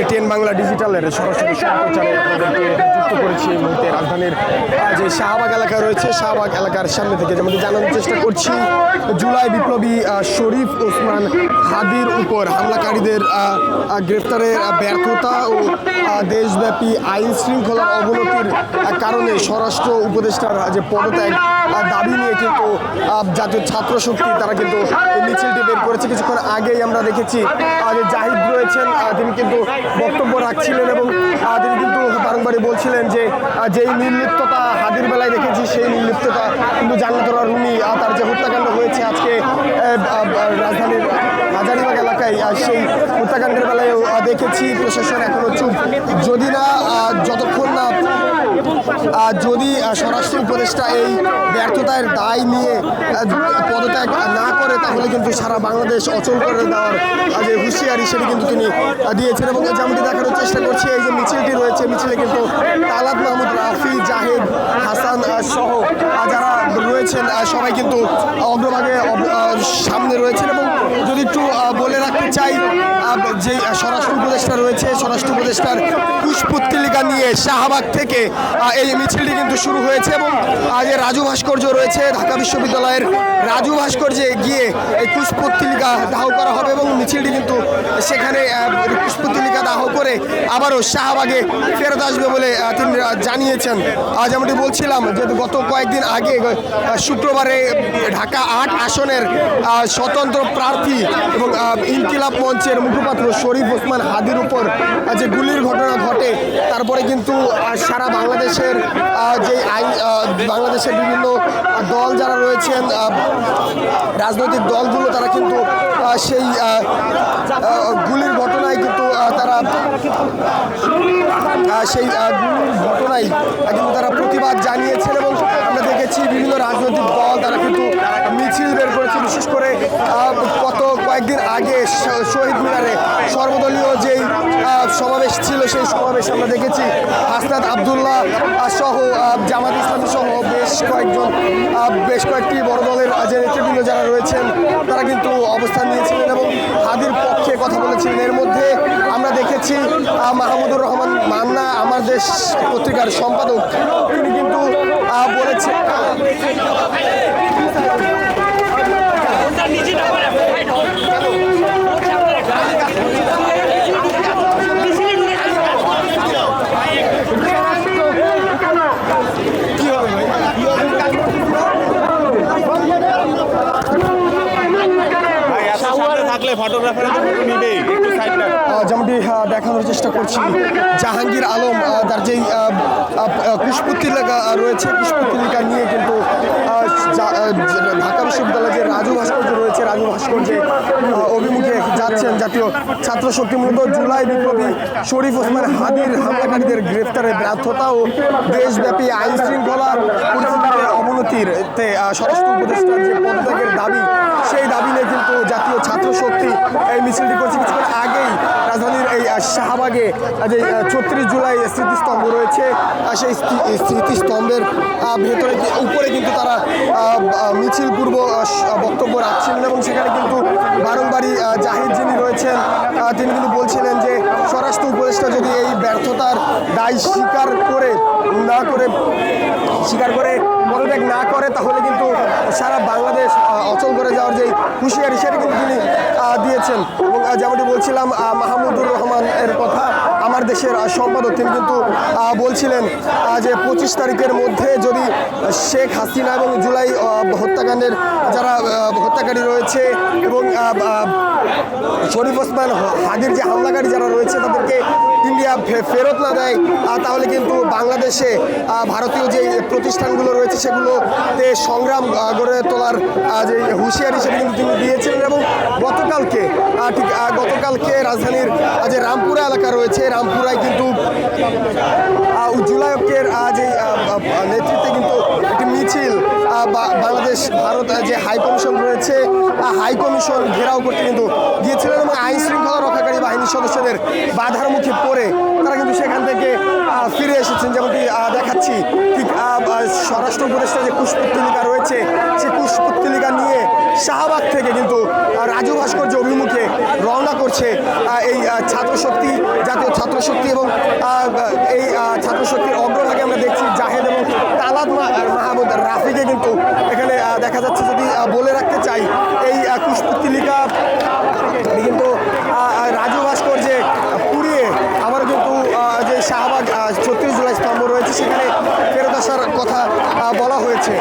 ATN Bangla ডিজিটালের সরাসরি সম্প্রচারে আপনাদেরকে যুক্ত করেছি এই মুহূর্তে রাজধানীর যে শাহবাগ এলাকা রয়েছে, শাহবাগ এলাকার সামনে থেকে যেমন জানানোর চেষ্টা করছি, জুলাই বিপ্লবী শরীফ ওসমান হাদির উপর হামলাকারীদের গ্রেফতারের ব্যর্থতা ও দেশব্যাপী আইন শৃঙ্খলার অবনতির কারণে স্বরাষ্ট্র উপদেষ্টার যে পদত্যাগ দাবি নিয়ে কিন্তু জাতীয় ছাত্র শক্তি তারা কিন্তু এই মিছিলটি বের করেছে। কিছুক্ষণ আগেই আমরা দেখেছি যে জাহিদ রয়েছেন, তিনি কিন্তু বক্তব্য রাখছিলেন এবং তিনি কিন্তু বারংবারই বলছিলেন যে যেই নির্লিপ্ততা হাদির বেলায় দেখেছি সেই নির্লিপ্ততা কিন্তু জান্নাতুল রুমি তার যে হত্যাকাণ্ড হয়েছে আজকে রাজধানীর হাজারীবাগ এলাকায়, সেই হত্যাকাণ্ডের বেলায়ও দেখেছি প্রশাসন এখনো চুপ। যদি না যতক্ষণ না যদি স্বরাষ্ট্র উপদেষ্টা এই ব্যর্থতার দায় নিয়ে পদত্যাগ না করে তাহলে কিন্তু সারা বাংলাদেশ অচল করে দেওয়ার যে হুঁশিয়ারি সেটি কিন্তু তিনি দিয়েছেন। এবং যেমনটি দেখানোর চেষ্টা করছি, এই যে মিছিলটি রয়েছে, মিছিলে কিন্তু তালাত মাহমুদ, রাফি, জাহেদ, হাসান সহ যারা রয়েছেন সবাই কিন্তু অগ্রভাগে সামনে রয়েছেন। এবং যদি একটু বলে রাখতে চাই যে স্বরাষ্ট্র উপদেষ্টা রয়েছে, স্বরাষ্ট্র উপদেষ্টার পুষ্পতলিকা নিয়ে শাহবাগ থেকে এই মিছিলটি কিন্তু শুরু হয়েছে এবং যে রাজু ভাস্কর্য রয়েছে ঢাকা বিশ্ববিদ্যালয়ের রাজু ভাস্কর্যে গিয়ে এই পুষ্পতলিকা দাহ করা হবে এবং মিছিলটি কিন্তু সেখানে পুষ্পতলিকা দাহ করে আবারও শাহবাগে ফেরত আসবে বলে তিনি জানিয়েছেন। যেমনটি বলছিলাম যে গত কয়েকদিন আগে শুক্রবারে ঢাকা ৮ আসনের স্বতন্ত্র প্রার্থী এবং ইনকিলাব মঞ্চের মুখপাত্র শরীফ ওসমান হাদির উপর যে গুলির ঘটনা ঘটে, তারপরে কিন্তু সারা বাংলাদেশের যে বাংলাদেশের বিভিন্ন দল যারা রয়েছেন, রাজনৈতিক দলগুলো তারা কিন্তু সেই গুলির ঘটনায় কিন্তু তারা সেই গুলির ঘটনায় কিন্তু তারা প্রতিবাদ জানিয়েছেন এবং আমরা দেখেছি বিভিন্ন রাজনৈতিক দল তারা কিন্তু মিছিল বের করেছে। বিশেষ করে কয়েকদিন আগে শহীদ মিনারে সর্বদলীয় যেই সমাবেশ ছিল সেই সমাবেশ আমরা দেখেছি হাসনাত আবদুল্লাহ সহ জামাত ইসলামী সহ বেশ কয়েকটি বড় দলের যে নেতৃবৃন্দ যারা রয়েছেন তারা কিন্তু অবস্থান নিয়েছিলেন এবং হাদির পক্ষে কথা বলেছিলেন। এর মধ্যে আমরা দেখেছি মাহমুদুর রহমান মান্না, আমার দেশ পত্রিকার সম্পাদক, তিনি কিন্তু বলেছেন যেমনটি দেখানোর চেষ্টা করছি, জাহাঙ্গীর আলম তার যেই পুষ্পতলিকা রয়েছে, পুষ্পতলিকা নিয়ে কিন্তু ঢাকা বিশ্ববিদ্যালয়ের যে রাজু ভাস্কর্য রয়েছে, রাজু ভাস্কর্যে অভিমুখে যাচ্ছেন জাতীয় ছাত্র শক্তি। মূলত জুলাই বিপ্লবী শরীফ ওসমান হাদির হামলাকারীদের গ্রেফতারের ব্যর্থতা ও দেশব্যাপী আইন শৃঙ্খলার পরিস্থিতির অবনতির স্বরাষ্ট্র উপদেষ্টার যে পদত্যাগের দাবি, সেই দাবি নিয়ে কিন্তু জাতীয় ছাত্র শক্তি এই মিছিলটি করছে। কিছুক্ষণ আগেই রাজধানীর এই শাহবাগে যে ৩৬ জুলাই স্মৃতিস্তম্ভ রয়েছে, সেই স্মৃতিস্তম্ভের ভেতরে উপরে কিন্তু তারা মিছিল পূর্ব বক্তব্য রাখছিলেন এবং সেখানে কিন্তু বারংবারই জাহিদ যিনি রয়েছেন তিনি কিন্তু বলছিলেন যে স্বরাষ্ট্র উপদেষ্টা যদি এই ব্যর্থতার দায় স্বীকার করে পদত্যাগ না করে তাহলে কিন্তু সারা বাংলাদেশ অচল করে যাওয়ার যে হুঁশিয়ারি সেটা কিন্তু তিনি দিয়েছেন। এবং যেমনটি বলছিলাম মাহমুদুর রহমান এর কথা, আমার দেশের সম্পাদক, তিনি কিন্তু বলছিলেন যে ২৫ তারিখের মধ্যে যদি শেখ হাসিনা এবং জুলাই হত্যাকাণ্ডের যারা হত্যাকারী রয়েছে এবং শরীফ ওসমান হাদির যে হামলাকারী যারা রয়েছে তাদেরকে ইন্ডিয়া ফেরত না দেয় তাহলে কিন্তু বাংলাদেশে ভারতীয় যে প্রতিষ্ঠানগুলো রয়েছে সেগুলোতে সংগ্রাম গড়ে তোলার যে হুঁশিয়ারি সেটা কিন্তু তিনি দিয়েছিলেন। এবং গতকালকে রাজধানীর যে রামপুরা এলাকা রয়েছে, রামপুরায় কিন্তু জুলাইকের যে নেতৃত্বে কিন্তু একটি মিছিল বাংলাদেশ ভারত যে হাই কমিশন রয়েছে, হাই কমিশন ঘেরাও করতে কিন্তু গিয়েছিলেন এবং আইন শৃঙ্খলা রক্ষাকারী বাহিনীর সদস্যদের বাধার মুখে পড়ে তারা কিন্তু সেখান থেকে ফিরে এসেছেন। যেমনটি দেখাচ্ছি ঠিক স্বরাষ্ট্র উপদেষ্টা যে পুষ্পতলিকা রয়েছে সেই পুষ্পতলিকা নিয়ে শাহবাগ থেকে কিন্তু রাজু ভাস্কর্য অভিমুখে রওনা করছে। রয়েছে এই ছাত্রশক্তি, জাতীয় ছাত্রশক্তি এবং এই ছাত্রশক্তির অগ্রভাগে আমরা দেখছি জাহেদ এবং তালাত মাহমুদ রাফিকে কিন্তু এখানে দেখা যাচ্ছে। যদি বলে রাখতে চাই, এই কুশপুত্তলিকা কিন্তু রাজু ভাস্কর্যে পুড়িয়ে আবার কিন্তু যে শাহবাগ ৩৬ জুলাই স্তম্ভ রয়েছে সেখানে ফেরত আসার কথা বলা হয়েছে।